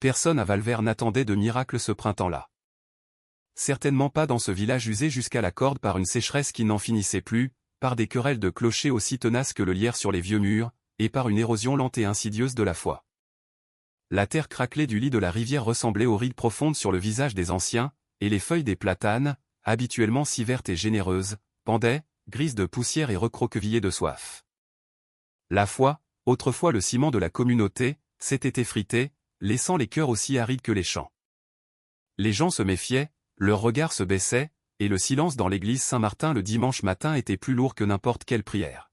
Personne à Valvert n'attendait de miracle ce printemps-là. Certainement pas dans ce village usé jusqu'à la corde par une sécheresse qui n'en finissait plus, par des querelles de clochers aussi tenaces que le lierre sur les vieux murs, et par une érosion lente et insidieuse de la foi. La terre craquelée du lit de la rivière ressemblait aux rides profondes sur le visage des anciens, et les feuilles des platanes, habituellement si vertes et généreuses, pendaient, grises de poussière et recroquevillées de soif. La foi, autrefois le ciment de la communauté, s'était effritée, laissant les cœurs aussi arides que les champs. Les gens se méfiaient, leurs regards se baissaient, et le silence dans l'église Saint-Martin le dimanche matin était plus lourd que n'importe quelle prière.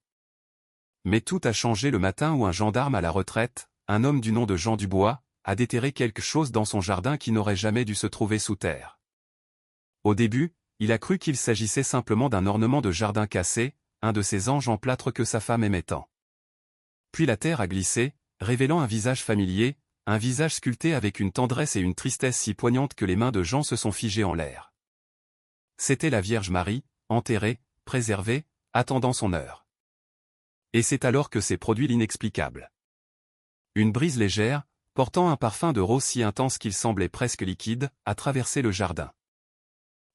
Mais tout a changé le matin où un gendarme à la retraite, un homme du nom de Jean Dubois, a déterré quelque chose dans son jardin qui n'aurait jamais dû se trouver sous terre. Au début, il a cru qu'il s'agissait simplement d'un ornement de jardin cassé, un de ces anges en plâtre que sa femme aimait tant. Puis la terre a glissé, révélant un visage familier, un visage sculpté avec une tendresse et une tristesse si poignantes que les mains de Jean se sont figées en l'air. C'était la Vierge Marie, enterrée, préservée, attendant son heure. Et c'est alors que s'est produit l'inexplicable. Une brise légère, portant un parfum de rose si intense qu'il semblait presque liquide, a traversé le jardin.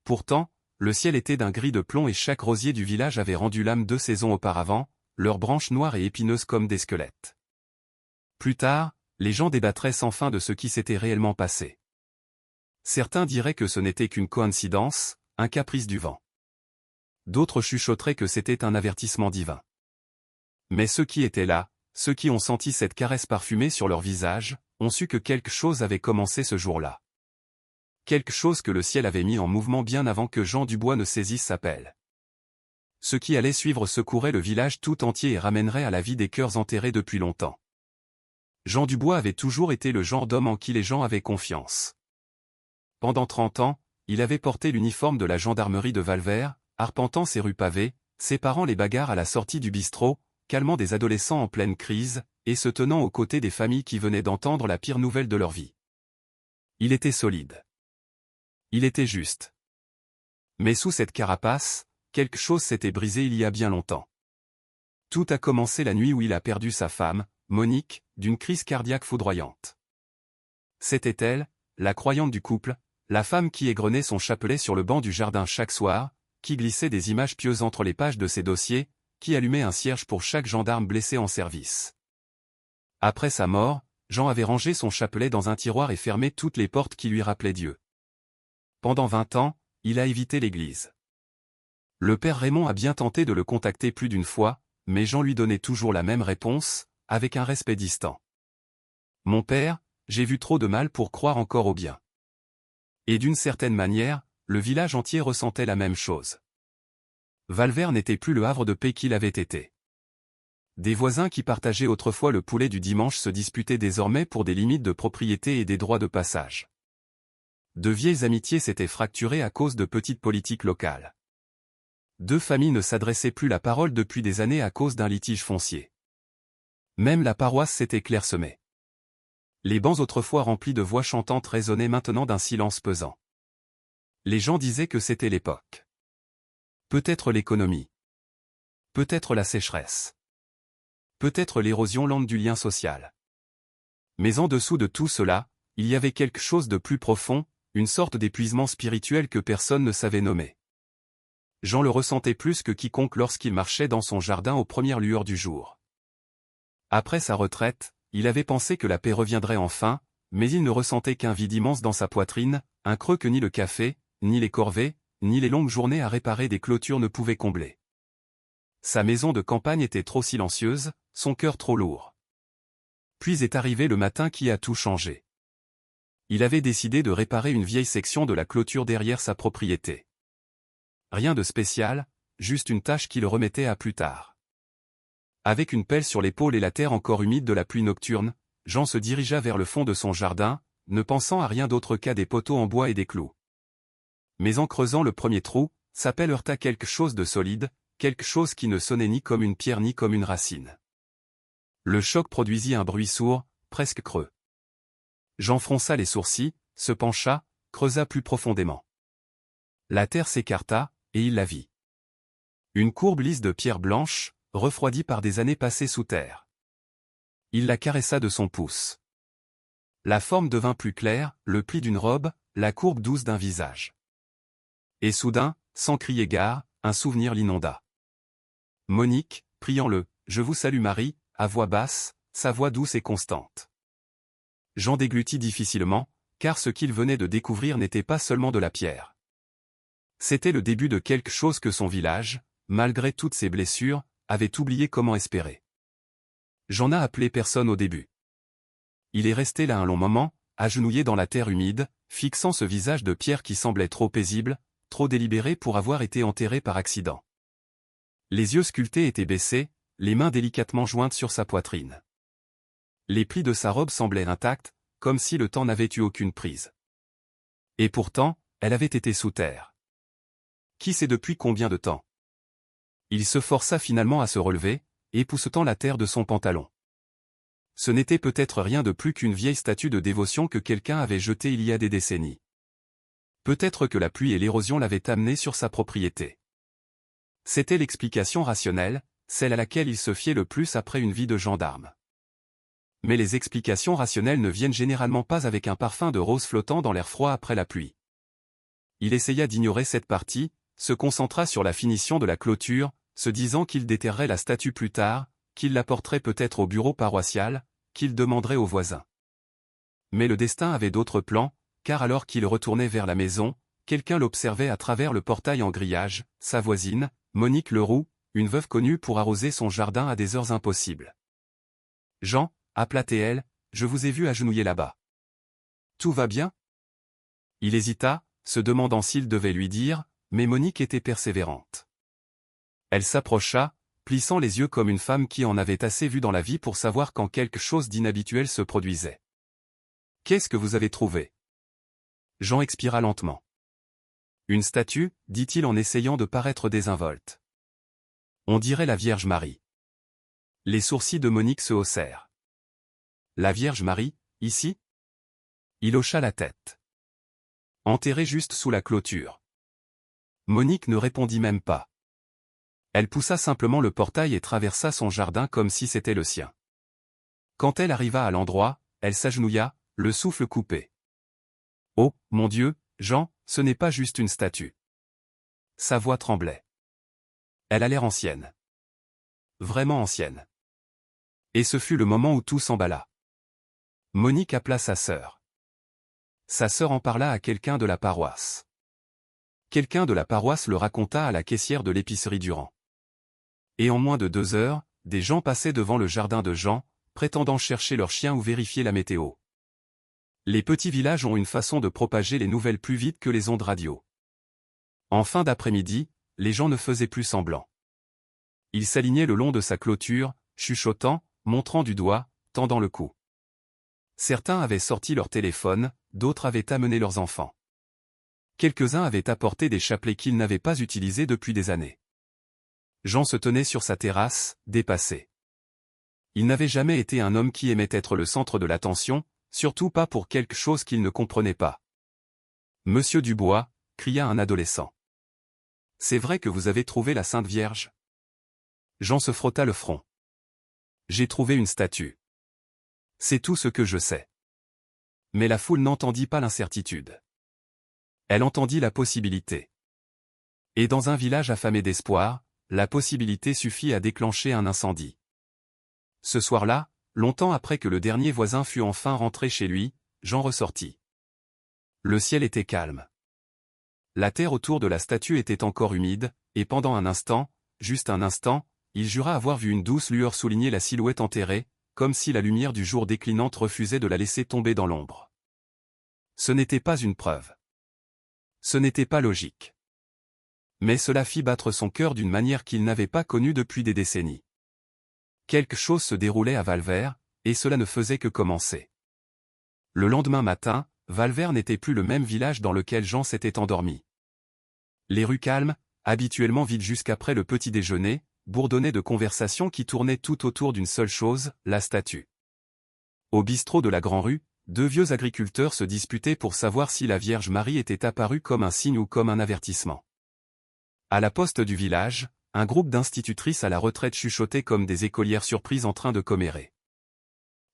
Pourtant, le ciel était d'un gris de plomb et chaque rosier du village avait rendu l'âme 2 saisons auparavant, leurs branches noires et épineuses comme des squelettes. Plus tard, les gens débattraient sans fin de ce qui s'était réellement passé. Certains diraient que ce n'était qu'une coïncidence, un caprice du vent. D'autres chuchoteraient que c'était un avertissement divin. Mais ceux qui étaient là, ceux qui ont senti cette caresse parfumée sur leur visage, ont su que quelque chose avait commencé ce jour-là. Quelque chose que le ciel avait mis en mouvement bien avant que Jean Dubois ne saisisse sa pelle. Ce qui allait suivre secourait le village tout entier et ramènerait à la vie des cœurs enterrés depuis longtemps. Jean Dubois avait toujours été le genre d'homme en qui les gens avaient confiance. Pendant 30 ans, il avait porté l'uniforme de la gendarmerie de Valvert, arpentant ses rues pavées, séparant les bagarres à la sortie du bistrot, calmant des adolescents en pleine crise, et se tenant aux côtés des familles qui venaient d'entendre la pire nouvelle de leur vie. Il était solide. Il était juste. Mais sous cette carapace, quelque chose s'était brisé il y a bien longtemps. Tout a commencé la nuit où il a perdu sa femme, Monique, d'une crise cardiaque foudroyante. C'était elle, la croyante du couple, la femme qui égrenait son chapelet sur le banc du jardin chaque soir, qui glissait des images pieuses entre les pages de ses dossiers, qui allumait un cierge pour chaque gendarme blessé en service. Après sa mort, Jean avait rangé son chapelet dans un tiroir et fermé toutes les portes qui lui rappelaient Dieu. Pendant 20 ans, il a évité l'église. Le père Raymond a bien tenté de le contacter plus d'une fois, mais Jean lui donnait toujours la même réponse, avec un respect distant. « Mon père, j'ai vu trop de mal pour croire encore au bien. » Et d'une certaine manière, le village entier ressentait la même chose. Valvert n'était plus le havre de paix qu'il avait été. Des voisins qui partageaient autrefois le poulet du dimanche se disputaient désormais pour des limites de propriété et des droits de passage. De vieilles amitiés s'étaient fracturées à cause de petites politiques locales. 2 familles ne s'adressaient plus la parole depuis des années à cause d'un litige foncier. Même la paroisse s'était clairsemée. Les bancs autrefois remplis de voix chantantes résonnaient maintenant d'un silence pesant. Les gens disaient que c'était l'époque. Peut-être l'économie. Peut-être la sécheresse. Peut-être l'érosion lente du lien social. Mais en dessous de tout cela, il y avait quelque chose de plus profond, une sorte d'épuisement spirituel que personne ne savait nommer. Jean le ressentait plus que quiconque lorsqu'il marchait dans son jardin aux premières lueurs du jour. Après sa retraite, il avait pensé que la paix reviendrait enfin, mais il ne ressentait qu'un vide immense dans sa poitrine, un creux que ni le café, ni les corvées, ni les longues journées à réparer des clôtures ne pouvaient combler. Sa maison de campagne était trop silencieuse, son cœur trop lourd. Puis est arrivé le matin qui a tout changé. Il avait décidé de réparer une vieille section de la clôture derrière sa propriété. Rien de spécial, juste une tâche qui le remettait à plus tard. Avec une pelle sur l'épaule et la terre encore humide de la pluie nocturne, Jean se dirigea vers le fond de son jardin, ne pensant à rien d'autre qu'à des poteaux en bois et des clous. Mais en creusant le premier trou, sa pelle heurta quelque chose de solide, quelque chose qui ne sonnait ni comme une pierre ni comme une racine. Le choc produisit un bruit sourd, presque creux. Jean fronça les sourcils, se pencha, creusa plus profondément. La terre s'écarta, et il la vit. Une courbe lisse de pierre blanche, refroidie par des années passées sous terre. Il la caressa de son pouce. La forme devint plus claire, le pli d'une robe, la courbe douce d'un visage. Et soudain, sans crier gare, un souvenir l'inonda. Monique, priant le « Je vous salue Marie », à voix basse, sa voix douce et constante. Jean déglutit difficilement, car ce qu'il venait de découvrir n'était pas seulement de la pierre. C'était le début de quelque chose que son village, malgré toutes ses blessures, avait oublié comment espérer. Jean n'a appelé personne au début. Il est resté là un long moment, agenouillé dans la terre humide, fixant ce visage de pierre qui semblait trop paisible, trop délibéré pour avoir été enterré par accident. Les yeux sculptés étaient baissés, les mains délicatement jointes sur sa poitrine. Les plis de sa robe semblaient intacts, comme si le temps n'avait eu aucune prise. Et pourtant, elle avait été sous terre. Qui sait depuis combien de temps? Il se força finalement à se relever, époussetant la terre de son pantalon. Ce n'était peut-être rien de plus qu'une vieille statue de dévotion que quelqu'un avait jetée il y a des décennies. Peut-être que la pluie et l'érosion l'avaient amené sur sa propriété. C'était l'explication rationnelle, celle à laquelle il se fiait le plus après une vie de gendarme. Mais les explications rationnelles ne viennent généralement pas avec un parfum de rose flottant dans l'air froid après la pluie. Il essaya d'ignorer cette partie, se concentra sur la finition de la clôture, se disant qu'il déterrerait la statue plus tard, qu'il la porterait peut-être au bureau paroissial, qu'il demanderait aux voisins. Mais le destin avait d'autres plans, car alors qu'il retournait vers la maison, quelqu'un l'observait à travers le portail en grillage, sa voisine, Monique Leroux, une veuve connue pour arroser son jardin à des heures impossibles. « Jean », appela-t-elle, « je vous ai vu agenouiller là-bas. Tout va bien ?» Il hésita, se demandant s'il devait lui dire, mais Monique était persévérante. Elle s'approcha, plissant les yeux comme une femme qui en avait assez vu dans la vie pour savoir quand quelque chose d'inhabituel se produisait. « Qu'est-ce que vous avez trouvé ?» Jean expira lentement. « Une statue, dit-il en essayant de paraître désinvolte. On dirait la Vierge Marie. » Les sourcils de Monique se haussèrent. « La Vierge Marie, ici ?» Il hocha la tête. « Enterrée juste sous la clôture. » Monique ne répondit même pas. Elle poussa simplement le portail et traversa son jardin comme si c'était le sien. Quand elle arriva à l'endroit, elle s'agenouilla, le souffle coupé. « Oh, mon Dieu, Jean, ce n'est pas juste une statue. » Sa voix tremblait. Elle a l'air ancienne. Vraiment ancienne. Et ce fut le moment où tout s'emballa. Monique appela sa sœur. Sa sœur en parla à quelqu'un de la paroisse. Quelqu'un de la paroisse le raconta à la caissière de l'épicerie Durand. Et en moins de 2 heures, des gens passaient devant le jardin de Jean, prétendant chercher leur chien ou vérifier la météo. Les petits villages ont une façon de propager les nouvelles plus vite que les ondes radio. En fin d'après-midi, les gens ne faisaient plus semblant. Ils s'alignaient le long de sa clôture, chuchotant, montrant du doigt, tendant le cou. Certains avaient sorti leur téléphone, d'autres avaient amené leurs enfants. Quelques-uns avaient apporté des chapelets qu'ils n'avaient pas utilisés depuis des années. Jean se tenait sur sa terrasse, dépassé. Il n'avait jamais été un homme qui aimait être le centre de l'attention, surtout pas pour quelque chose qu'il ne comprenait pas. « Monsieur Dubois », cria un adolescent. « C'est vrai que vous avez trouvé la Sainte Vierge ?» Jean se frotta le front. « J'ai trouvé une statue. C'est tout ce que je sais. » Mais la foule n'entendit pas l'incertitude. Elle entendit la possibilité. Et dans un village affamé d'espoir, la possibilité suffit à déclencher un incendie. Ce soir-là, longtemps après que le dernier voisin fût enfin rentré chez lui, Jean ressortit. Le ciel était calme. La terre autour de la statue était encore humide, et pendant un instant, juste un instant, il jura avoir vu une douce lueur souligner la silhouette enterrée, comme si la lumière du jour déclinante refusait de la laisser tomber dans l'ombre. Ce n'était pas une preuve. Ce n'était pas logique. Mais cela fit battre son cœur d'une manière qu'il n'avait pas connue depuis des décennies. Quelque chose se déroulait à Valvert, et cela ne faisait que commencer. Le lendemain matin, Valvert n'était plus le même village dans lequel Jean s'était endormi. Les rues calmes, habituellement vides jusqu'après le petit déjeuner, bourdonnaient de conversations qui tournaient tout autour d'une seule chose, la statue. Au bistrot de la Grand-Rue, 2 vieux agriculteurs se disputaient pour savoir si la Vierge Marie était apparue comme un signe ou comme un avertissement. À la poste du village, un groupe d'institutrices à la retraite chuchotait comme des écolières surprises en train de commérer.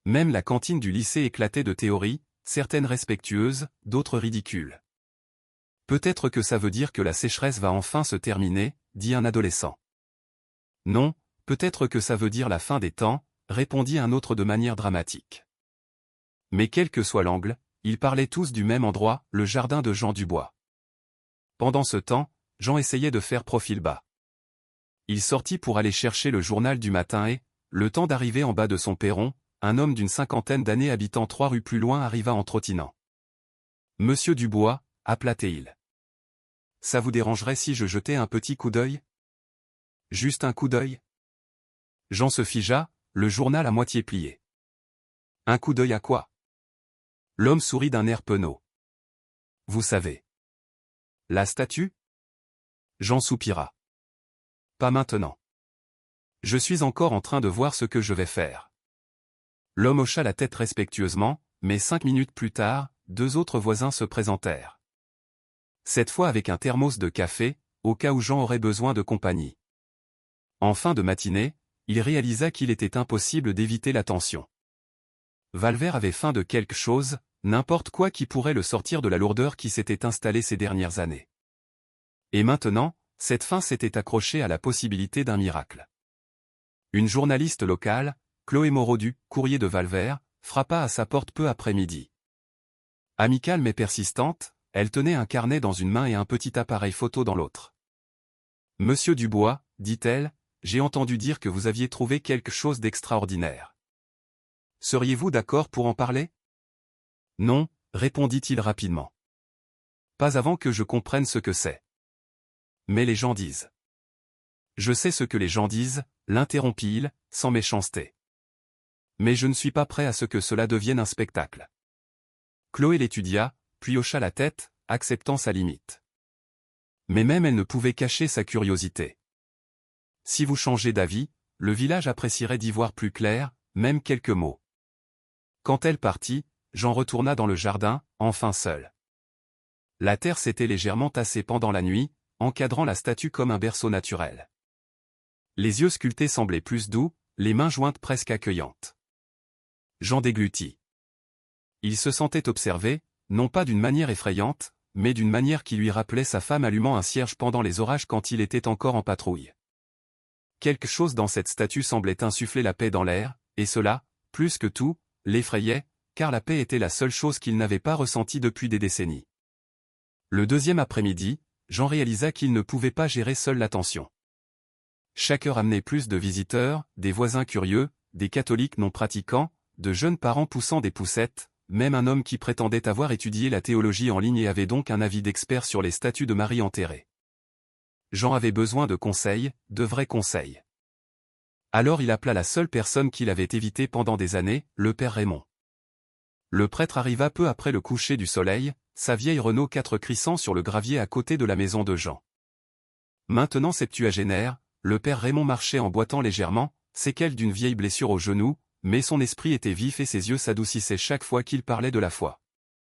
Même la cantine du lycée éclatait de théories, certaines respectueuses, d'autres ridicules. Peut-être que ça veut dire que la sécheresse va enfin se terminer, dit un adolescent. Non, peut-être que ça veut dire la fin des temps, répondit un autre de manière dramatique. Mais quel que soit l'angle, ils parlaient tous du même endroit, le jardin de Jean Dubois. Pendant ce temps, Jean essayait de faire profil bas. Il sortit pour aller chercher le journal du matin et, le temps d'arriver en bas de son perron, un homme d'une cinquantaine d'années habitant 3 rues plus loin arriva en trottinant. « Monsieur Dubois » appela-t-il. « Ça vous dérangerait si je jetais un petit coup d'œil » ? Juste un coup d'œil ? Jean se figea, le journal à moitié plié. « Un coup d'œil à quoi » ? L'homme sourit d'un air penaud. « Vous savez. » « La statue » Jean soupira. « Pas maintenant. Je suis encore en train de voir ce que je vais faire. » L'homme hocha la tête respectueusement, mais 5 minutes plus tard, 2 autres voisins se présentèrent. Cette fois avec un thermos de café, au cas où Jean aurait besoin de compagnie. En fin de matinée, il réalisa qu'il était impossible d'éviter l'attention. Valvert avait faim de quelque chose, n'importe quoi qui pourrait le sortir de la lourdeur qui s'était installée ces dernières années. Et maintenant, cette faim s'était accrochée à la possibilité d'un miracle. Une journaliste locale, Chloé Moreau du Courrier de Valvert, frappa à sa porte peu après midi. Amicale mais persistante, elle tenait un carnet dans une main et un petit appareil photo dans l'autre. « Monsieur Dubois, dit-elle, j'ai entendu dire que vous aviez trouvé quelque chose d'extraordinaire. Seriez-vous d'accord pour en parler ? » Non, répondit-il rapidement. Pas avant que je comprenne ce que c'est. Mais les gens disent. Je sais ce que les gens disent, l'interrompit-il, sans méchanceté. Mais je ne suis pas prêt à ce que cela devienne un spectacle. Chloé l'étudia, puis hocha la tête, acceptant sa limite. Mais même elle ne pouvait cacher sa curiosité. Si vous changez d'avis, le village apprécierait d'y voir plus clair, même quelques mots. Quand elle partit, Jean retourna dans le jardin, enfin seul. La terre s'était légèrement tassée pendant la nuit, encadrant la statue comme un berceau naturel. Les yeux sculptés semblaient plus doux, les mains jointes presque accueillantes. Jean déglutit. Il se sentait observé, non pas d'une manière effrayante, mais d'une manière qui lui rappelait sa femme allumant un cierge pendant les orages quand il était encore en patrouille. Quelque chose dans cette statue semblait insuffler la paix dans l'air, et cela, plus que tout, l'effrayait, car la paix était la seule chose qu'il n'avait pas ressentie depuis des décennies. Le deuxième après-midi, Jean réalisa qu'il ne pouvait pas gérer seul l'attention. Chaque heure amenait plus de visiteurs, des voisins curieux, des catholiques non pratiquants, de jeunes parents poussant des poussettes, même un homme qui prétendait avoir étudié la théologie en ligne et avait donc un avis d'expert sur les statues de Marie enterrées. Jean avait besoin de conseils, de vrais conseils. Alors il appela la seule personne qu'il avait évitée pendant des années, le père Raymond. Le prêtre arriva peu après le coucher du soleil, sa vieille Renault 4 crissant sur le gravier à côté de la maison de Jean. Maintenant septuagénaire, le père Raymond marchait en boitant légèrement, séquelle d'une vieille blessure au genou, mais son esprit était vif et ses yeux s'adoucissaient chaque fois qu'il parlait de la foi.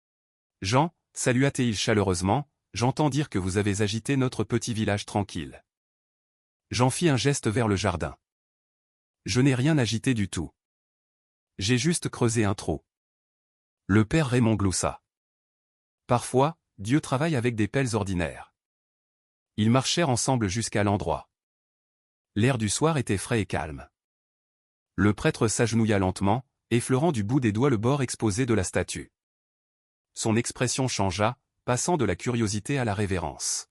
« Jean, salua-t-il chaleureusement, j'entends dire que vous avez agité notre petit village tranquille. » Jean fit un geste vers le jardin. « Je n'ai rien agité du tout. J'ai juste creusé un trou. » Le père Raymond gloussa. Parfois, Dieu travaille avec des pelles ordinaires. Ils marchèrent ensemble jusqu'à l'endroit. L'air du soir était frais et calme. Le prêtre s'agenouilla lentement, effleurant du bout des doigts le bord exposé de la statue. Son expression changea, passant de la curiosité à la révérence.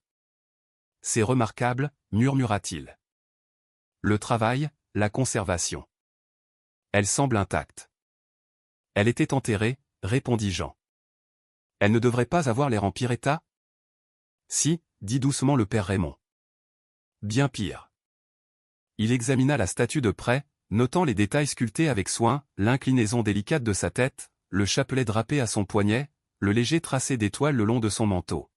« C'est remarquable, murmura-t-il. Le travail, la conservation. Elle semble intacte. » Elle était enterrée, répondit Jean. Elle ne devrait pas avoir l'air en pire état ? Si, dit doucement le père Raymond. Bien pire. Il examina la statue de près, notant les détails sculptés avec soin, l'inclinaison délicate de sa tête, le chapelet drapé à son poignet, le léger tracé d'étoiles le long de son manteau.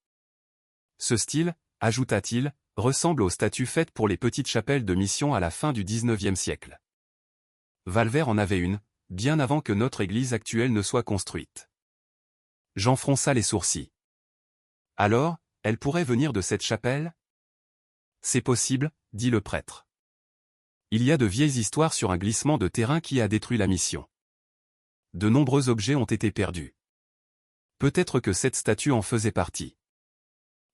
Ce style, ajouta-t-il, ressemble aux statues faites pour les petites chapelles de mission à la fin du XIXe siècle. Valvert en avait une, bien avant que notre église actuelle ne soit construite. Jean fronça les sourcils. Alors, elle pourrait venir de cette chapelle ? C'est possible, dit le prêtre. Il y a de vieilles histoires sur un glissement de terrain qui a détruit la mission. De nombreux objets ont été perdus. Peut-être que cette statue en faisait partie.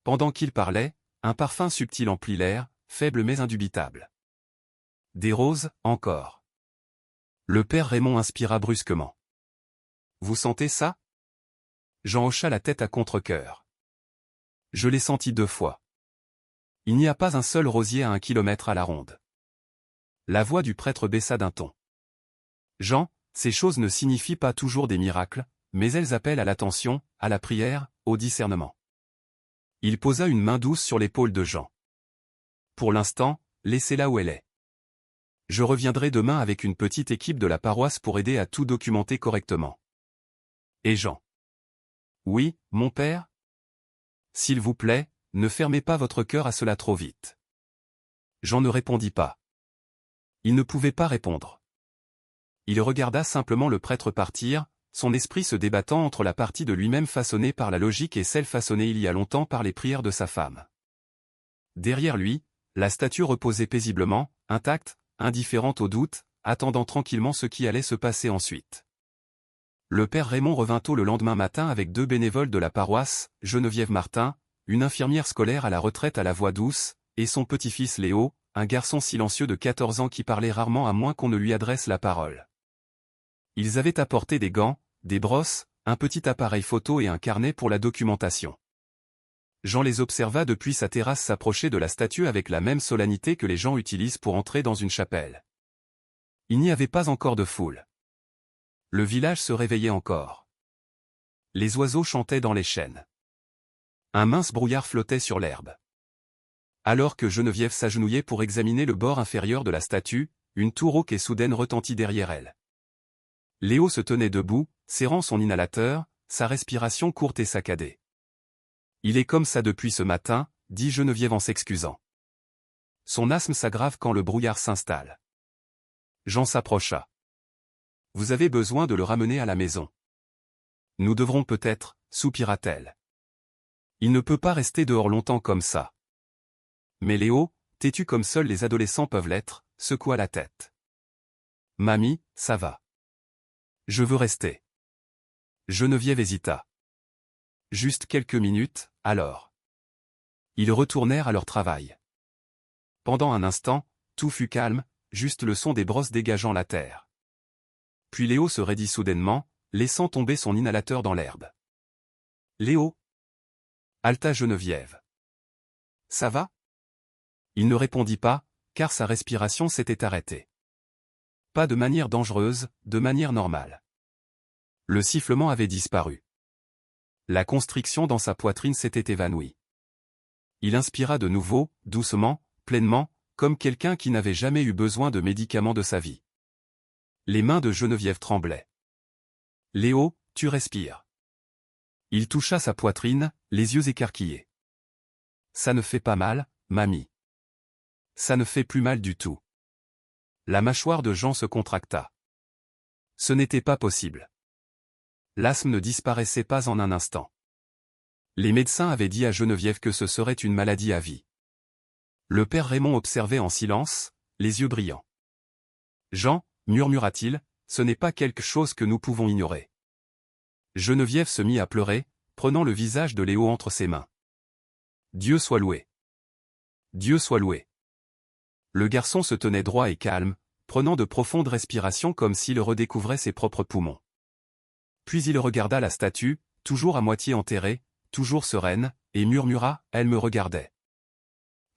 Pendant qu'il parlait, un parfum subtil emplit l'air, faible mais indubitable. Des roses, encore. Le père Raymond inspira brusquement. Vous sentez ça? Jean hocha la tête à contre-cœur. Je l'ai senti 2 fois. Il n'y a pas un seul rosier à 1 kilomètre à la ronde. La voix du prêtre baissa d'un ton. Jean, ces choses ne signifient pas toujours des miracles, mais elles appellent à l'attention, à la prière, au discernement. Il posa une main douce sur l'épaule de Jean. Pour l'instant, laissez-la où elle est. Je reviendrai demain avec une petite équipe de la paroisse pour aider à tout documenter correctement. Et Jean. Oui, mon père? S'il vous plaît, ne fermez pas votre cœur à cela trop vite. Jean ne répondit pas. Il ne pouvait pas répondre. Il regarda simplement le prêtre partir, son esprit se débattant entre la partie de lui-même façonnée par la logique et celle façonnée il y a longtemps par les prières de sa femme. Derrière lui, la statue reposait paisiblement, intacte, indifférente au doute, attendant tranquillement ce qui allait se passer ensuite. Le père Raymond revint tôt le lendemain matin avec 2 bénévoles de la paroisse, Geneviève Martin, une infirmière scolaire à la retraite à la voix douce, et son petit-fils Léo, un garçon silencieux de 14 ans qui parlait rarement à moins qu'on ne lui adresse la parole. Ils avaient apporté des gants, des brosses, un petit appareil photo et un carnet pour la documentation. Jean les observa depuis sa terrasse s'approcher de la statue avec la même solennité que les gens utilisent pour entrer dans une chapelle. Il n'y avait pas encore de foule. Le village se réveillait encore. Les oiseaux chantaient dans les chênes. Un mince brouillard flottait sur l'herbe. Alors que Geneviève s'agenouillait pour examiner le bord inférieur de la statue, une toux rauque et soudaine retentit derrière elle. Léo se tenait debout, serrant son inhalateur, sa respiration courte et saccadée. Il est comme ça depuis ce matin, dit Geneviève en s'excusant. Son asthme s'aggrave quand le brouillard s'installe. Jean s'approcha. Vous avez besoin de le ramener à la maison. Nous devrons peut-être, soupira-t-elle. Il ne peut pas rester dehors longtemps comme ça. Mais Léo, têtu comme seuls les adolescents peuvent l'être, secoua la tête. Mamie, ça va. Je veux rester. Geneviève hésita. Juste quelques minutes, alors. Ils retournèrent à leur travail. Pendant un instant, tout fut calme, juste le son des brosses dégageant la terre. Puis Léo se raidit soudainement, laissant tomber son inhalateur dans l'herbe. Léo? Haleta Geneviève. Ça va? Il ne répondit pas, car sa respiration s'était arrêtée. Pas de manière dangereuse, de manière normale. Le sifflement avait disparu. La constriction dans sa poitrine s'était évanouie. Il inspira de nouveau, doucement, pleinement, comme quelqu'un qui n'avait jamais eu besoin de médicaments de sa vie. Les mains de Geneviève tremblaient. Léo, tu respires. Il toucha sa poitrine, les yeux écarquillés. Ça ne fait pas mal, mamie. Ça ne fait plus mal du tout. La mâchoire de Jean se contracta. Ce n'était pas possible. L'asthme ne disparaissait pas en un instant. Les médecins avaient dit à Geneviève que ce serait une maladie à vie. Le père Raymond observait en silence, les yeux brillants. Jean, murmura-t-il, ce n'est pas quelque chose que nous pouvons ignorer. Geneviève se mit à pleurer, prenant le visage de Léo entre ses mains. Dieu soit loué. Dieu soit loué. Le garçon se tenait droit et calme, prenant de profondes respirations comme s'il redécouvrait ses propres poumons. Puis il regarda la statue, toujours à moitié enterrée, toujours sereine, et murmura, elle me regardait.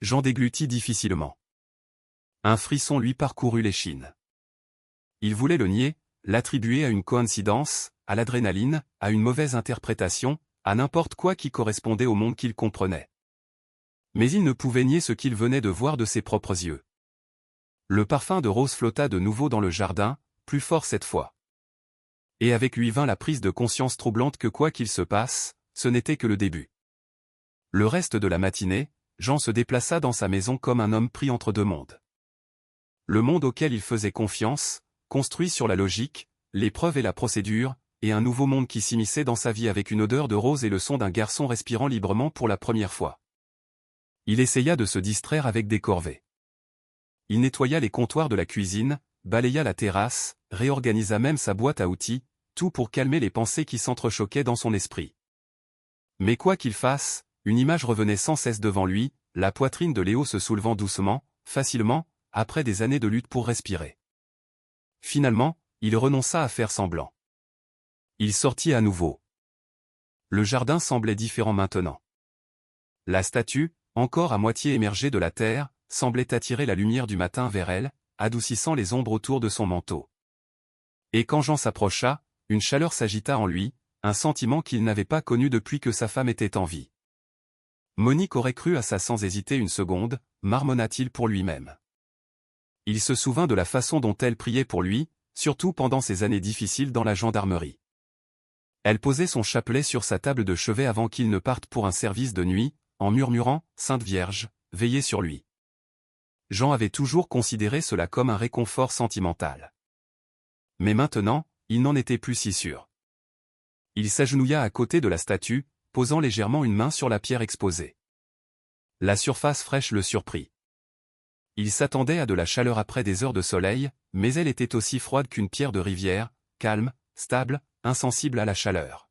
Jean déglutit difficilement. Un frisson lui parcourut l'échine. Il voulait le nier, l'attribuer à une coïncidence, à l'adrénaline, à une mauvaise interprétation, à n'importe quoi qui correspondait au monde qu'il comprenait. Mais il ne pouvait nier ce qu'il venait de voir de ses propres yeux. Le parfum de rose flotta de nouveau dans le jardin, plus fort cette fois. Et avec lui vint la prise de conscience troublante que quoi qu'il se passe, ce n'était que le début. Le reste de la matinée, Jean se déplaça dans sa maison comme un homme pris entre 2 mondes. Le monde auquel il faisait confiance, construit sur la logique, l'épreuve et la procédure, et un nouveau monde qui s'immisçait dans sa vie avec une odeur de rose et le son d'un garçon respirant librement pour la première fois. Il essaya de se distraire avec des corvées. Il nettoya les comptoirs de la cuisine, balaya la terrasse, réorganisa même sa boîte à outils, tout pour calmer les pensées qui s'entrechoquaient dans son esprit. Mais quoi qu'il fasse, une image revenait sans cesse devant lui, la poitrine de Léo se soulevant doucement, facilement, après des années de lutte pour respirer. Finalement, il renonça à faire semblant. Il sortit à nouveau. Le jardin semblait différent maintenant. La statue, encore à moitié émergée de la terre, semblait attirer la lumière du matin vers elle, adoucissant les ombres autour de son manteau. Et quand Jean s'approcha, une chaleur s'agita en lui, un sentiment qu'il n'avait pas connu depuis que sa femme était en vie. Monique aurait cru à ça sans hésiter une seconde, marmonna-t-il pour lui-même. Il se souvint de la façon dont elle priait pour lui, surtout pendant ces années difficiles dans la gendarmerie. Elle posait son chapelet sur sa table de chevet avant qu'il ne parte pour un service de nuit, en murmurant « Sainte Vierge, veillez sur lui ». Jean avait toujours considéré cela comme un réconfort sentimental. Mais maintenant, il n'en était plus si sûr. Il s'agenouilla à côté de la statue, posant légèrement une main sur la pierre exposée. La surface fraîche le surprit. Il s'attendait à de la chaleur après des heures de soleil, mais elle était aussi froide qu'une pierre de rivière, calme, stable, insensible à la chaleur.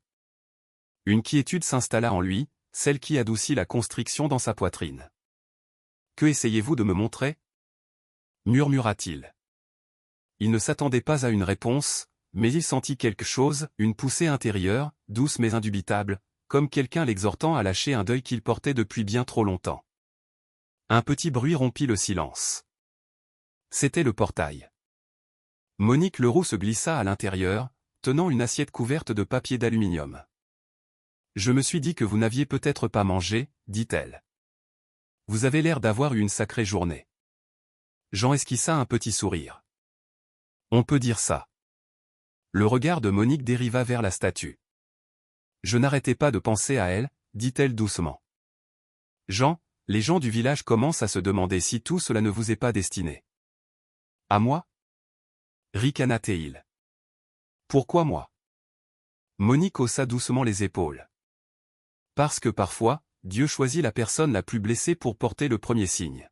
Une quiétude s'installa en lui, celle qui adoucit la constriction dans sa poitrine. « Que essayez-vous de me montrer » murmura-t-il. Il ne s'attendait pas à une réponse, mais il sentit quelque chose, une poussée intérieure, douce mais indubitable, comme quelqu'un l'exhortant à lâcher un deuil qu'il portait depuis bien trop longtemps. Un petit bruit rompit le silence. C'était le portail. Monique Leroux se glissa à l'intérieur, tenant une assiette couverte de papier d'aluminium. « Je me suis dit que vous n'aviez peut-être pas mangé, dit-elle. Vous avez l'air d'avoir eu une sacrée journée. » Jean esquissa un petit sourire. « On peut dire ça. » Le regard de Monique dériva vers la statue. « Je n'arrêtais pas de penser à elle, » dit-elle doucement. « Jean, les gens du village commencent à se demander si tout cela ne vous est pas destiné. »« À moi » ricana-t-il. « Pourquoi moi » Monique haussa doucement les épaules. « Parce que parfois, Dieu choisit la personne la plus blessée pour porter le premier signe. »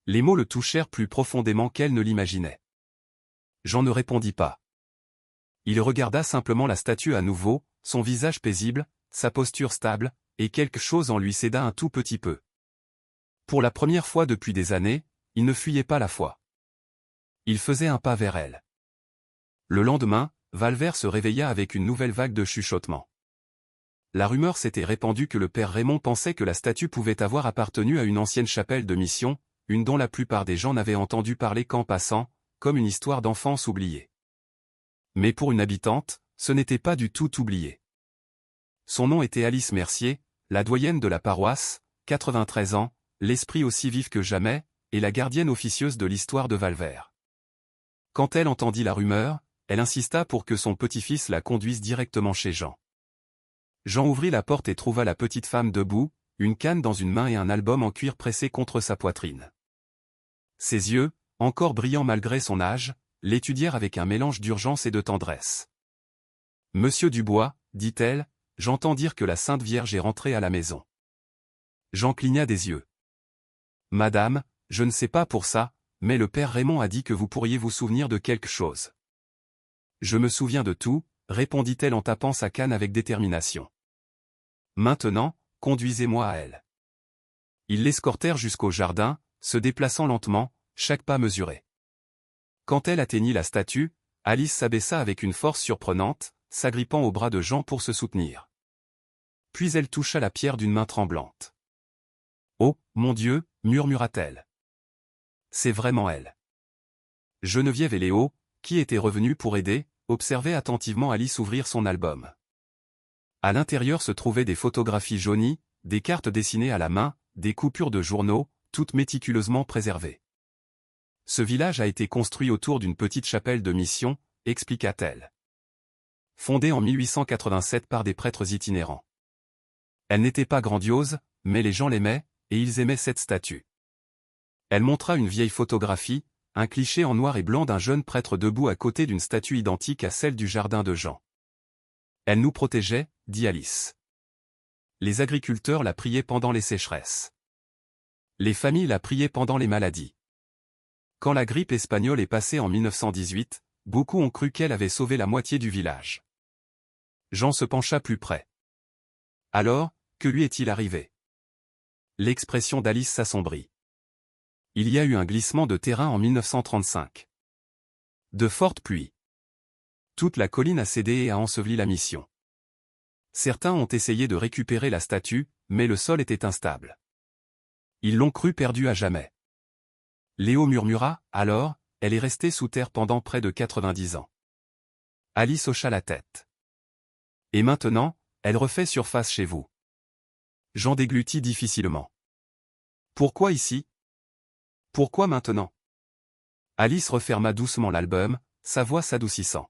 Les mots le touchèrent plus profondément qu'elle ne l'imaginait. Jean ne répondit pas. Il regarda simplement la statue à nouveau, son visage paisible, sa posture stable, et quelque chose en lui céda un tout petit peu. Pour la première fois depuis des années, il ne fuyait pas la foi. Il faisait un pas vers elle. Le lendemain, Valvert se réveilla avec une nouvelle vague de chuchotements. La rumeur s'était répandue que le père Raymond pensait que la statue pouvait avoir appartenu à une ancienne chapelle de mission, une dont la plupart des gens n'avaient entendu parler qu'en passant, comme une histoire d'enfance oubliée. Mais pour une habitante, ce n'était pas du tout oublié. Son nom était Alice Mercier, la doyenne de la paroisse, 93 ans, l'esprit aussi vif que jamais, et la gardienne officieuse de l'histoire de Valvert. Quand elle entendit la rumeur, elle insista pour que son petit-fils la conduise directement chez Jean. Jean ouvrit la porte et trouva la petite femme debout, une canne dans une main et un album en cuir pressé contre sa poitrine. Ses yeux, encore brillants malgré son âge, l'étudièrent avec un mélange d'urgence et de tendresse. « Monsieur Dubois, dit-elle, j'entends dire que la Sainte Vierge est rentrée à la maison. » Jean cligna des yeux. « Madame, je ne sais pas pour ça, mais le père Raymond a dit que vous pourriez vous souvenir de quelque chose. »« Je me souviens de tout, » répondit-elle en tapant sa canne avec détermination. « Maintenant, conduisez-moi à elle. » Ils l'escortèrent jusqu'au jardin, se déplaçant lentement, chaque pas mesuré. Quand elle atteignit la statue, Alice s'abaissa avec une force surprenante, s'agrippant au bras de Jean pour se soutenir. Puis elle toucha la pierre d'une main tremblante. « Oh, mon Dieu » murmura-t-elle. « C'est vraiment elle. » Geneviève et Léo, qui étaient revenus pour aider, observaient attentivement Alice ouvrir son album. À l'intérieur se trouvaient des photographies jaunies, des cartes dessinées à la main, des coupures de journaux, toutes méticuleusement préservées. « Ce village a été construit autour d'une petite chapelle de mission », expliqua-t-elle. Fondée en 1887 par des prêtres itinérants. Elle n'était pas grandiose, mais les gens l'aimaient, et ils aimaient cette statue. Elle montra une vieille photographie, un cliché en noir et blanc d'un jeune prêtre debout à côté d'une statue identique à celle du jardin de Jean. « Elle nous protégeait », dit Alice. Les agriculteurs la priaient pendant les sécheresses. Les familles la priaient pendant les maladies. Quand la grippe espagnole est passée en 1918, beaucoup ont cru qu'elle avait sauvé la moitié du village. Jean se pencha plus près. Alors, que lui est-il arrivé? L'expression d'Alice s'assombrit. Il y a eu un glissement de terrain en 1935. De fortes pluies. Toute la colline a cédé et a enseveli la mission. Certains ont essayé de récupérer la statue, mais le sol était instable. Ils l'ont cru perdue à jamais. Léo murmura, alors, elle est restée sous terre pendant près de 90 ans. Alice hocha la tête. Et maintenant, elle refait surface chez vous. Jean déglutit difficilement. Pourquoi ici? Pourquoi maintenant? Alice referma doucement l'album, sa voix s'adoucissant.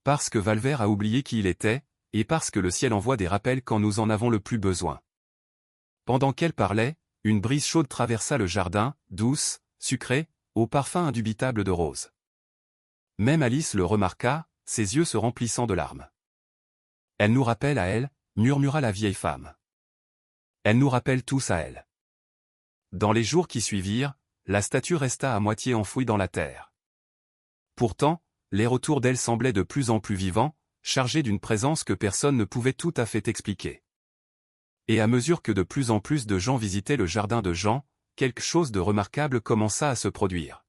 Parce que Valvert a oublié qui il était, et parce que le ciel envoie des rappels quand nous en avons le plus besoin. Pendant qu'elle parlait, une brise chaude traversa le jardin, douce, sucrée, au parfum indubitable de rose. Même Alice le remarqua, ses yeux se remplissant de larmes. Elle nous rappelle à elle, murmura la vieille femme. Elle nous rappelle tous à elle. Dans les jours qui suivirent, la statue resta à moitié enfouie dans la terre. Pourtant, l'air autour d'elle semblait de plus en plus vivant, chargé d'une présence que personne ne pouvait tout à fait expliquer. Et à mesure que de plus en plus de gens visitaient le jardin de Jean, quelque chose de remarquable commença à se produire.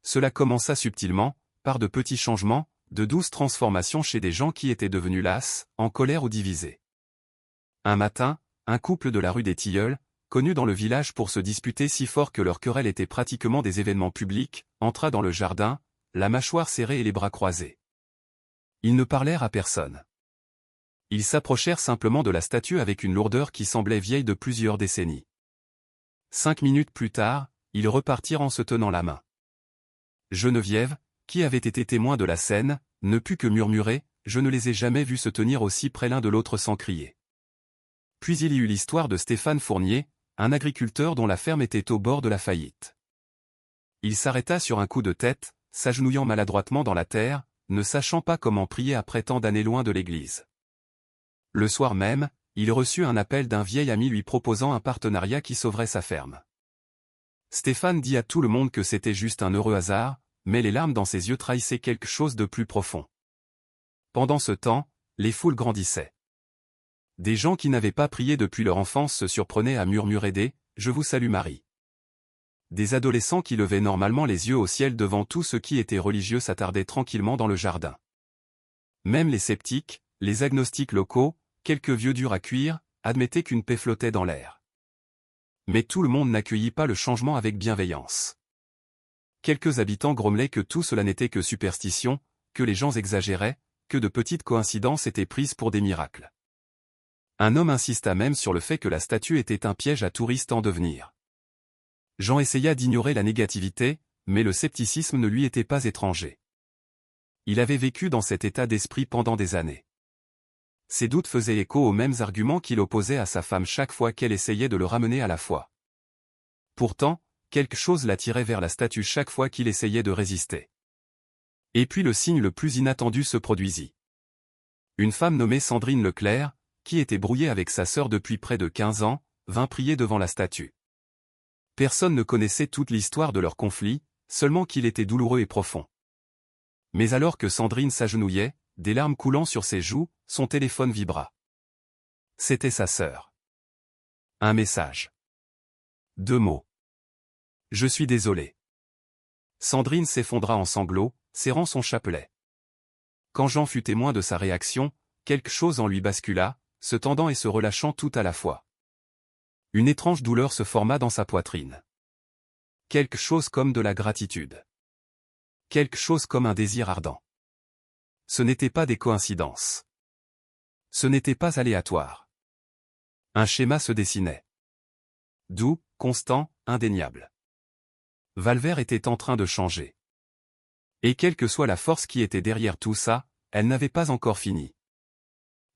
Cela commença subtilement, par de petits changements, de douces transformations chez des gens qui étaient devenus las, en colère ou divisés. Un matin, un couple de la rue des Tilleuls, connu dans le village pour se disputer si fort que leur querelle était pratiquement des événements publics, entra dans le jardin, la mâchoire serrée et les bras croisés. Ils ne parlèrent à personne. Ils s'approchèrent simplement de la statue avec une lourdeur qui semblait vieille de plusieurs décennies. 5 minutes plus tard, ils repartirent en se tenant la main. Geneviève, qui avait été témoin de la scène, ne put que murmurer « Je ne les ai jamais vus se tenir aussi près l'un de l'autre sans crier ». Puis il y eut l'histoire de Stéphane Fournier, un agriculteur dont la ferme était au bord de la faillite. Il s'arrêta sur un coup de tête, s'agenouillant maladroitement dans la terre, ne sachant pas comment prier après tant d'années loin de l'église. Le soir même, il reçut un appel d'un vieil ami lui proposant un partenariat qui sauverait sa ferme. Stéphane dit à tout le monde que c'était juste un heureux hasard, mais les larmes dans ses yeux trahissaient quelque chose de plus profond. Pendant ce temps, les foules grandissaient. Des gens qui n'avaient pas prié depuis leur enfance se surprenaient à murmurer des « Je vous salue Marie ». Des adolescents qui levaient normalement les yeux au ciel devant tout ce qui était religieux s'attardaient tranquillement dans le jardin. Même les sceptiques, les agnostiques locaux, quelques vieux durs à cuire, admettaient qu'une paix flottait dans l'air. Mais tout le monde n'accueillit pas le changement avec bienveillance. Quelques habitants grommelaient que tout cela n'était que superstition, que les gens exagéraient, que de petites coïncidences étaient prises pour des miracles. Un homme insista même sur le fait que la statue était un piège à touristes en devenir. Jean essaya d'ignorer la négativité, mais le scepticisme ne lui était pas étranger. Il avait vécu dans cet état d'esprit pendant des années. Ses doutes faisaient écho aux mêmes arguments qu'il opposait à sa femme chaque fois qu'elle essayait de le ramener à la foi. Pourtant, quelque chose l'attirait vers la statue chaque fois qu'il essayait de résister. Et puis le signe le plus inattendu se produisit. Une femme nommée Sandrine Leclerc, qui était brouillée avec sa sœur depuis près de 15 ans, vint prier devant la statue. Personne ne connaissait toute l'histoire de leur conflit, seulement qu'il était douloureux et profond. Mais alors que Sandrine s'agenouillait, des larmes coulant sur ses joues, son téléphone vibra. C'était sa sœur. Un message. 2 mots. Je suis désolé. Sandrine s'effondra en sanglots, serrant son chapelet. Quand Jean fut témoin de sa réaction, quelque chose en lui bascula, se tendant et se relâchant tout à la fois. Une étrange douleur se forma dans sa poitrine. Quelque chose comme de la gratitude. Quelque chose comme un désir ardent. Ce n'était pas des coïncidences. Ce n'était pas aléatoire. Un schéma se dessinait. Doux, constant, indéniable. Valvert était en train de changer. Et quelle que soit la force qui était derrière tout ça, elle n'avait pas encore fini.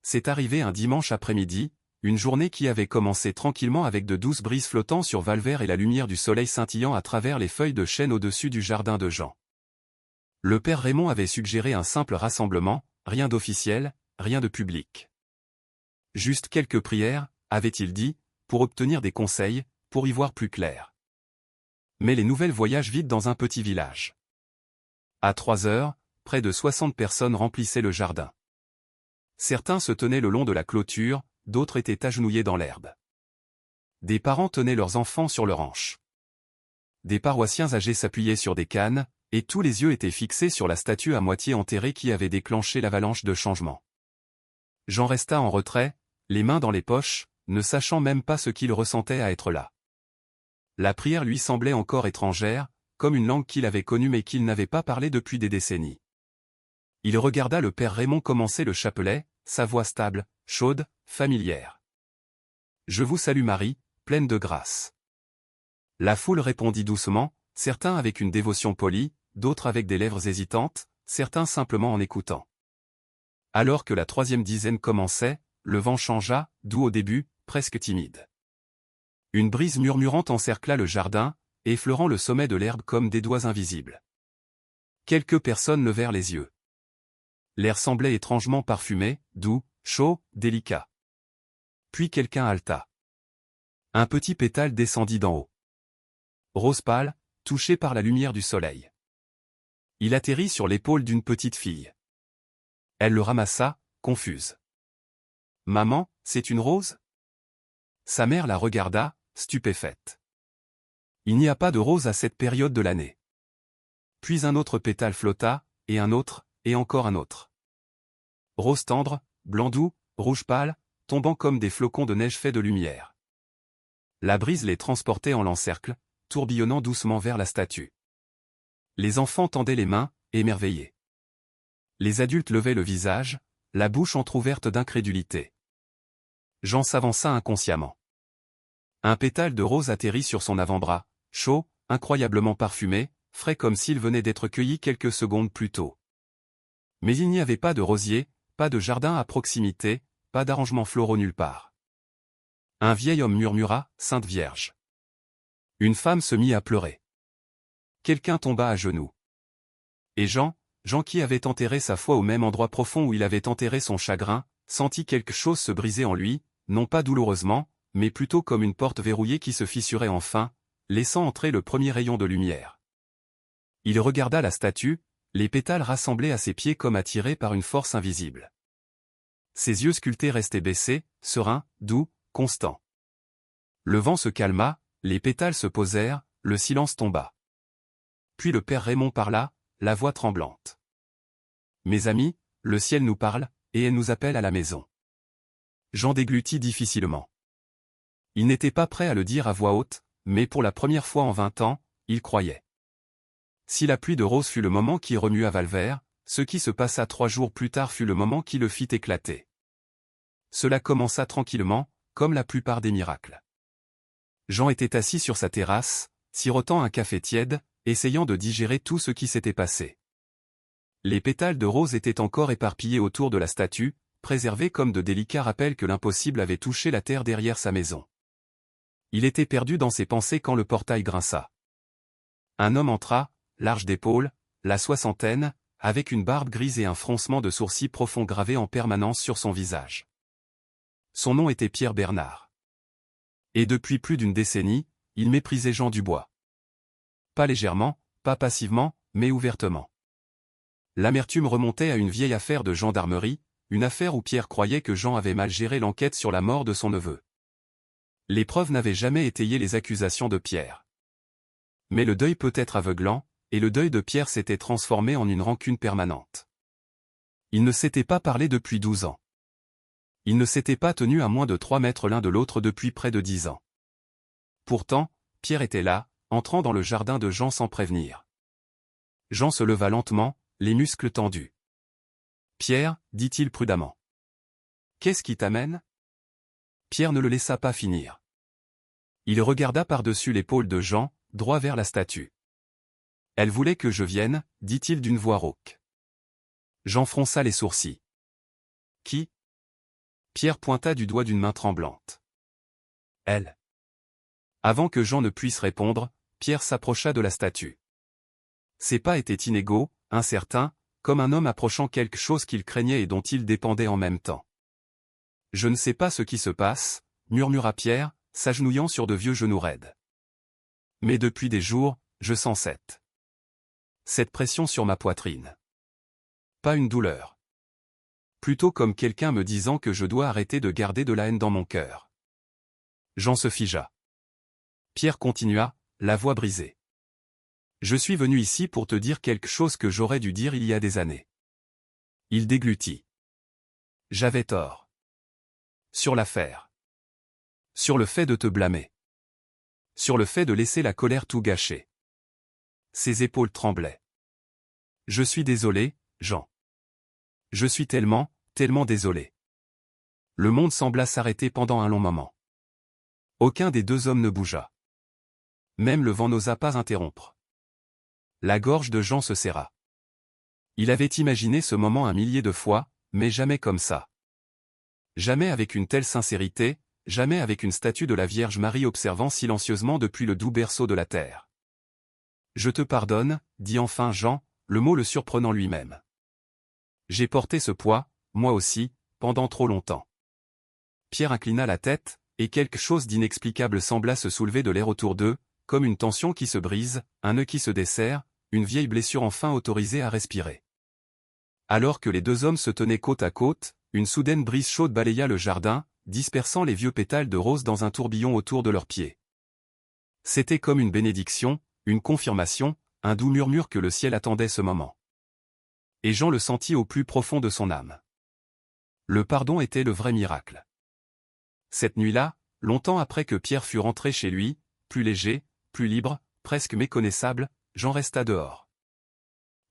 C'est arrivé un dimanche après-midi, une journée qui avait commencé tranquillement avec de douces brises flottant sur Valvert et la lumière du soleil scintillant à travers les feuilles de chêne au-dessus du jardin de Jean. Le père Raymond avait suggéré un simple rassemblement, rien d'officiel, rien de public. Juste quelques prières, avait-il dit, pour obtenir des conseils, pour y voir plus clair. Mais les nouvelles voyagent vite dans un petit village. À 3 heures, près de 60 personnes remplissaient le jardin. Certains se tenaient le long de la clôture, d'autres étaient agenouillés dans l'herbe. Des parents tenaient leurs enfants sur leurs hanches. Des paroissiens âgés s'appuyaient sur des cannes, et tous les yeux étaient fixés sur la statue à moitié enterrée qui avait déclenché l'avalanche de changements. Jean resta en retrait, les mains dans les poches, ne sachant même pas ce qu'il ressentait à être là. La prière lui semblait encore étrangère, comme une langue qu'il avait connue mais qu'il n'avait pas parlé depuis des décennies. Il regarda le père Raymond commencer le chapelet, sa voix stable, chaude, familière. « Je vous salue Marie, pleine de grâce. » La foule répondit doucement, certains avec une dévotion polie, d'autres avec des lèvres hésitantes, certains simplement en écoutant. Alors que la troisième dizaine commençait, le vent changea, doux au début, presque timide. Une brise murmurante encercla le jardin, effleurant le sommet de l'herbe comme des doigts invisibles. Quelques personnes levèrent les yeux. L'air semblait étrangement parfumé, doux, chaud, délicat. Puis quelqu'un haleta. Un petit pétale descendit d'en haut. Rose pâle, touché par la lumière du soleil. Il atterrit sur l'épaule d'une petite fille. Elle le ramassa, confuse. « Maman, c'est une rose ?» Sa mère la regarda, stupéfaite. Il n'y a pas de rose à cette période de l'année. Puis un autre pétale flotta, et un autre, et encore un autre. Rose tendre, blanc doux, rouge pâle, tombant comme des flocons de neige faits de lumière. La brise les transportait en l'encercle, tourbillonnant doucement vers la statue. Les enfants tendaient les mains, émerveillés. Les adultes levaient le visage, la bouche entr'ouverte d'incrédulité. Jean s'avança inconsciemment. Un pétale de rose atterrit sur son avant-bras, chaud, incroyablement parfumé, frais comme s'il venait d'être cueilli quelques secondes plus tôt. Mais il n'y avait pas de rosier, pas de jardin à proximité, pas d'arrangement floraux nulle part. Un vieil homme murmura, « Sainte Vierge ». Une femme se mit à pleurer. Quelqu'un tomba à genoux. Et Jean qui avait enterré sa foi au même endroit profond où il avait enterré son chagrin, sentit quelque chose se briser en lui, non pas douloureusement, mais plutôt comme une porte verrouillée qui se fissurait enfin, laissant entrer le premier rayon de lumière. Il regarda la statue, les pétales rassemblés à ses pieds comme attirés par une force invisible. Ses yeux sculptés restaient baissés, sereins, doux, constants. Le vent se calma, les pétales se posèrent, le silence tomba. Puis le père Raymond parla, la voix tremblante. « Mes amis, le ciel nous parle, et elle nous appelle à la maison. » Jean déglutit difficilement. Il n'était pas prêt à le dire à voix haute, mais pour la première fois en 20 ans, il croyait. Si la pluie de rose fut le moment qui remua Valvert, ce qui se passa 3 jours plus tard fut le moment qui le fit éclater. Cela commença tranquillement, comme la plupart des miracles. Jean était assis sur sa terrasse, sirotant un café tiède, essayant de digérer tout ce qui s'était passé. Les pétales de rose étaient encore éparpillés autour de la statue, préservés comme de délicats rappels que l'impossible avait touché la terre derrière sa maison. Il était perdu dans ses pensées quand le portail grinça. Un homme entra, large d'épaules, la soixantaine, avec une barbe grise et un froncement de sourcils profond gravé en permanence sur son visage. Son nom était Pierre Bernard. Et depuis plus d'une décennie, il méprisait Jean Dubois. Pas légèrement, pas passivement, mais ouvertement. L'amertume remontait à une vieille affaire de gendarmerie, une affaire où Pierre croyait que Jean avait mal géré l'enquête sur la mort de son neveu. Les preuves n'avaient jamais étayé les accusations de Pierre. Mais le deuil peut être aveuglant, et le deuil de Pierre s'était transformé en une rancune permanente. Ils ne s'étaient pas parlé depuis 12 ans. Ils ne s'étaient pas tenus à moins de 3 mètres l'un de l'autre depuis près de 10 ans. Pourtant, Pierre était là, entrant dans le jardin de Jean sans prévenir. Jean se leva lentement, les muscles tendus. « Pierre, dit-il prudemment. Qu'est-ce qui t'amène » Pierre ne le laissa pas finir. Il regarda par-dessus l'épaule de Jean, droit vers la statue. « Elle voulait que je vienne, dit-il d'une voix rauque. Jean fronça les sourcils. « Qui » Pierre pointa du doigt d'une main tremblante. « Elle. » Avant que Jean ne puisse répondre, Pierre s'approcha de la statue. Ses pas étaient inégaux, incertains, comme un homme approchant quelque chose qu'il craignait et dont il dépendait en même temps. « Je ne sais pas ce qui se passe, » murmura Pierre, s'agenouillant sur de vieux genoux raides. « Mais depuis des jours, je sens cette pression sur ma poitrine. Pas une douleur. plutôt comme quelqu'un me disant que je dois arrêter de garder de la haine dans mon cœur. Jean se figea. Pierre continua, la voix brisée. Je suis venu ici pour te dire quelque chose que j'aurais dû dire il y a des années. Il déglutit. J'avais tort. Sur l'affaire. Sur le fait de te blâmer. Sur le fait de laisser la colère tout gâcher. Ses épaules tremblaient. Je suis désolé, Jean. Je suis tellement désolé. Le monde sembla s'arrêter pendant un long moment. Aucun des deux hommes ne bougea. Même le vent n'osa pas interrompre. La gorge de Jean se serra. Il avait imaginé ce moment un millier de fois, mais jamais comme ça. Jamais avec une telle sincérité, jamais avec une statue de la Vierge Marie observant silencieusement depuis le doux berceau de la terre. Je te pardonne, dit enfin Jean, le mot le surprenant lui-même. J'ai porté ce poids, moi aussi, pendant trop longtemps. Pierre inclina la tête, et quelque chose d'inexplicable sembla se soulever de l'air autour d'eux, comme une tension qui se brise, un nœud qui se desserre, une vieille blessure enfin autorisée à respirer. Alors que les deux hommes se tenaient côte à côte, une soudaine brise chaude balaya le jardin, dispersant les vieux pétales de rose dans un tourbillon autour de leurs pieds. C'était comme une bénédiction, une confirmation, un doux murmure que le ciel attendait ce moment. Et Jean le sentit au plus profond de son âme. Le pardon était le vrai miracle. Cette nuit-là, longtemps après que Pierre fut rentré chez lui, plus léger, plus libre, presque méconnaissable, Jean resta dehors.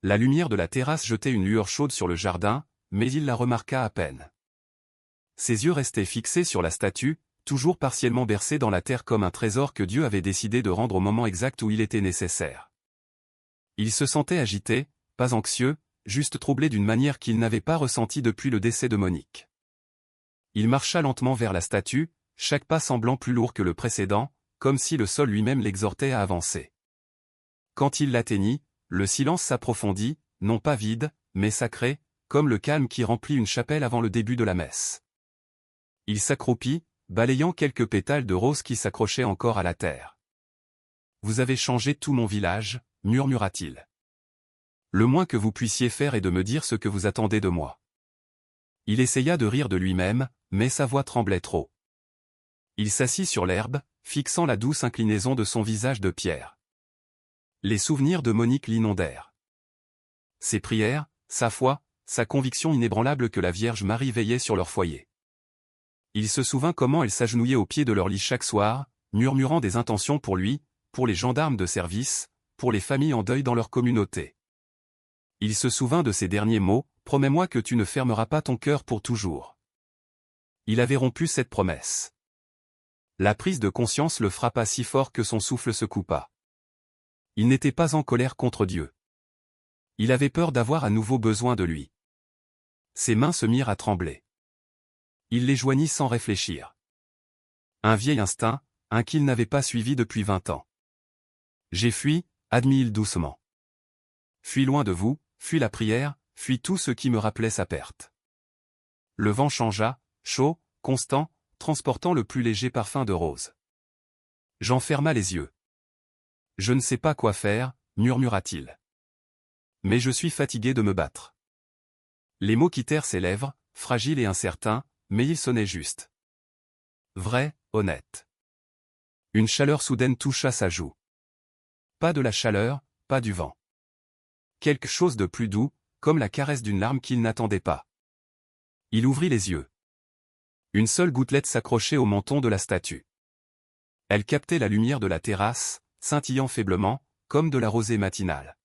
La lumière de la terrasse jetait une lueur chaude sur le jardin, mais il la remarqua à peine. Ses yeux restaient fixés sur la statue, toujours partiellement bercée dans la terre comme un trésor que Dieu avait décidé de rendre au moment exact où il était nécessaire. Il se sentait agité, pas anxieux, juste troublé d'une manière qu'il n'avait pas ressentie depuis le décès de Monique. Il marcha lentement vers la statue, chaque pas semblant plus lourd que le précédent, comme si le sol lui-même l'exhortait à avancer. Quand il l'atteignit, le silence s'approfondit, non pas vide, mais sacré, comme le calme qui remplit une chapelle avant le début de la messe. Il s'accroupit, balayant quelques pétales de rose qui s'accrochaient encore à la terre. « Vous avez changé tout mon village, » murmura-t-il. « Le moins que vous puissiez faire est de me dire ce que vous attendez de moi. » Il essaya de rire de lui-même, mais sa voix tremblait trop. Il s'assit sur l'herbe, fixant la douce inclinaison de son visage de pierre. Les souvenirs de Monique l'inondèrent. Ses prières, sa foi, sa conviction inébranlable que la Vierge Marie veillait sur leur foyer. Il se souvint comment elle s'agenouillait au pied de leur lit chaque soir, murmurant des intentions pour lui, pour les gendarmes de service, pour les familles en deuil dans leur communauté. Il se souvint de ces derniers mots, « Promets-moi que tu ne fermeras pas ton cœur pour toujours. » Il avait rompu cette promesse. La prise de conscience le frappa si fort que son souffle se coupa. Il n'était pas en colère contre Dieu. Il avait peur d'avoir à nouveau besoin de lui. Ses mains se mirent à trembler. Il les joignit sans réfléchir. Un vieil instinct, un qu'il n'avait pas suivi depuis 20 ans. « J'ai fui, » admit-il doucement. « Fuis loin de vous, fuis la prière, fuis tout ce qui me rappelait sa perte. » Le vent changea, chaud, constant, transportant le plus léger parfum de rose. Jean ferma les yeux. « Je ne sais pas quoi faire, » murmura-t-il. « Mais je suis fatigué de me battre. » Les mots quittèrent ses lèvres, fragiles et incertains, mais ils sonnaient juste. Vrai, honnête. Une chaleur soudaine toucha sa joue. Pas de la chaleur, pas du vent. Quelque chose de plus doux, comme la caresse d'une larme qu'il n'attendait pas. Il ouvrit les yeux. Une seule gouttelette s'accrochait au menton de la statue. Elle captait la lumière de la terrasse, scintillant faiblement, comme de la rosée matinale.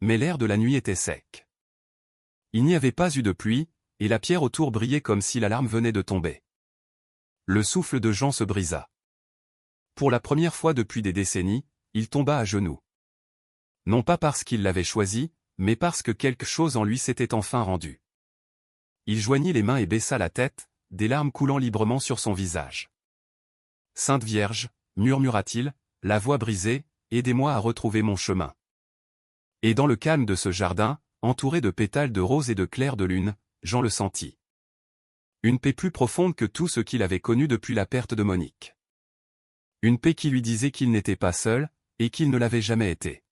Mais l'air de la nuit était sec. Il n'y avait pas eu de pluie, et la pierre autour brillait comme si la larme venait de tomber. Le souffle de Jean se brisa. Pour la première fois depuis des décennies, il tomba à genoux. Non pas parce qu'il l'avait choisi, mais parce que quelque chose en lui s'était enfin rendu. Il joignit les mains et baissa la tête, des larmes coulant librement sur son visage. « Sainte Vierge, » murmura-t-il, la voix brisée, « aidez-moi à retrouver mon chemin. » Et dans le calme de ce jardin, entouré de pétales de rose et de clairs de lune, Jean le sentit. Une paix plus profonde que tout ce qu'il avait connu depuis la perte de Monique. Une paix qui lui disait qu'il n'était pas seul, et qu'il ne l'avait jamais été.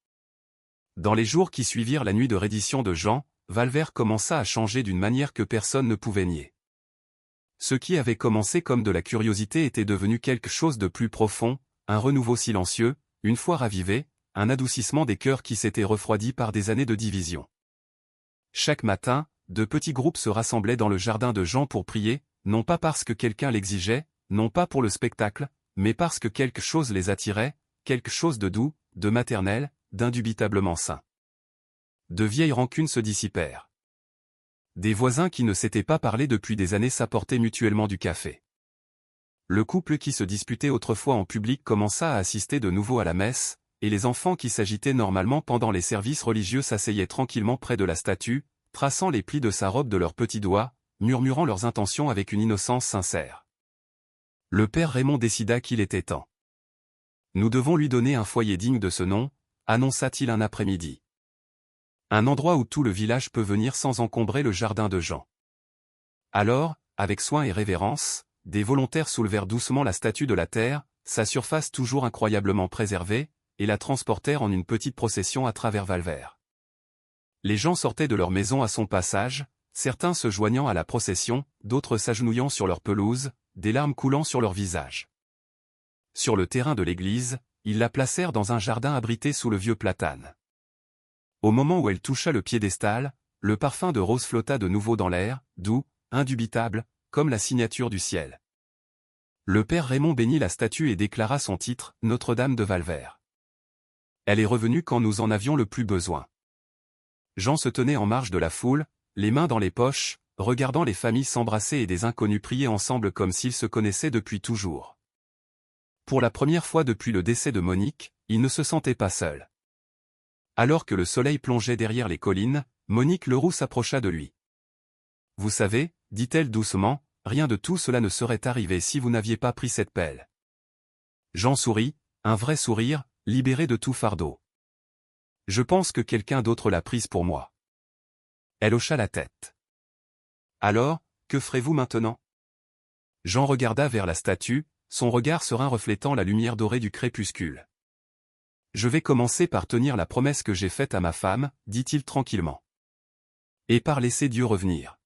Dans les jours qui suivirent la nuit de reddition de Jean, Valvert commença à changer d'une manière que personne ne pouvait nier. Ce qui avait commencé comme de la curiosité était devenu quelque chose de plus profond, un renouveau silencieux, une foi ravivée, un adoucissement des cœurs qui s'étaient refroidis par des années de division. Chaque matin, de petits groupes se rassemblaient dans le jardin de Jean pour prier, non pas parce que quelqu'un l'exigeait, non pas pour le spectacle, mais parce que quelque chose les attirait, quelque chose de doux, de maternel, d'indubitablement sain. De vieilles rancunes se dissipèrent. Des voisins qui ne s'étaient pas parlé depuis des années s'apportaient mutuellement du café. Le couple qui se disputait autrefois en public commença à assister de nouveau à la messe, et les enfants qui s'agitaient normalement pendant les services religieux s'asseyaient tranquillement près de la statue, traçant les plis de sa robe de leurs petits doigts, murmurant leurs intentions avec une innocence sincère. Le père Raymond décida qu'il était temps. Nous devons lui donner un foyer digne de ce nom, annonça-t-il un après-midi. Un endroit où tout le village peut venir sans encombrer le jardin de Jean. Alors, avec soin et révérence, des volontaires soulevèrent doucement la statue de la terre, sa surface toujours incroyablement préservée, et la transportèrent en une petite procession à travers Valvert. Les gens sortaient de leur maison à son passage, certains se joignant à la procession, d'autres s'agenouillant sur leur pelouse, des larmes coulant sur leur visage. Sur le terrain de l'église, ils la placèrent dans un jardin abrité sous le vieux platane. Au moment où elle toucha le piédestal, le parfum de rose flotta de nouveau dans l'air, doux, indubitable, comme la signature du ciel. Le père Raymond bénit la statue et déclara son titre, Notre-Dame de Valvert. Elle est revenue quand nous en avions le plus besoin. Jean se tenait en marge de la foule, les mains dans les poches, regardant les familles s'embrasser et des inconnus prier ensemble comme s'ils se connaissaient depuis toujours. Pour la première fois depuis le décès de Monique, il ne se sentait pas seul. Alors que le soleil plongeait derrière les collines, Monique Leroux s'approcha de lui. « Vous savez, dit-elle doucement, rien de tout cela ne serait arrivé si vous n'aviez pas pris cette pelle. » Jean sourit, un vrai sourire, libéré de tout fardeau. « Je pense que quelqu'un d'autre l'a prise pour moi. » Elle hocha la tête. « Alors, que ferez-vous maintenant ?» Jean regarda vers la statue, son regard serein reflétant la lumière dorée du crépuscule. « Je vais commencer par tenir la promesse que j'ai faite à ma femme, dit-il tranquillement. Et par laisser Dieu revenir. »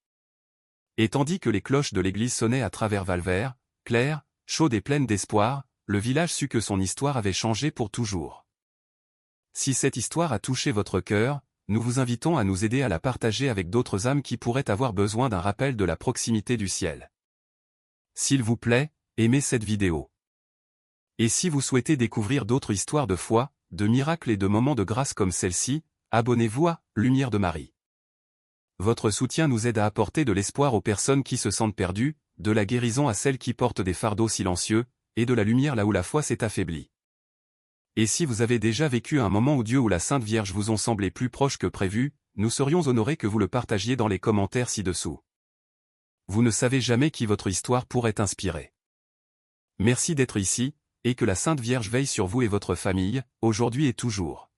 Et tandis que les cloches de l'église sonnaient à travers Valvert, claires, chaudes et pleines d'espoir, le village sut que son histoire avait changé pour toujours. Si cette histoire a touché votre cœur, nous vous invitons à nous aider à la partager avec d'autres âmes qui pourraient avoir besoin d'un rappel de la proximité du ciel. S'il vous plaît, aimez cette vidéo. Et si vous souhaitez découvrir d'autres histoires de foi, de miracles et de moments de grâce comme celle-ci, abonnez-vous à Lumière de Marie. Votre soutien nous aide à apporter de l'espoir aux personnes qui se sentent perdues, de la guérison à celles qui portent des fardeaux silencieux, et de la lumière là où la foi s'est affaiblie. Et si vous avez déjà vécu un moment où Dieu ou la Sainte Vierge vous ont semblé plus proches que prévu, nous serions honorés que vous le partagiez dans les commentaires ci-dessous. Vous ne savez jamais qui votre histoire pourrait inspirer. Merci d'être ici, et que la Sainte Vierge veille sur vous et votre famille, aujourd'hui et toujours.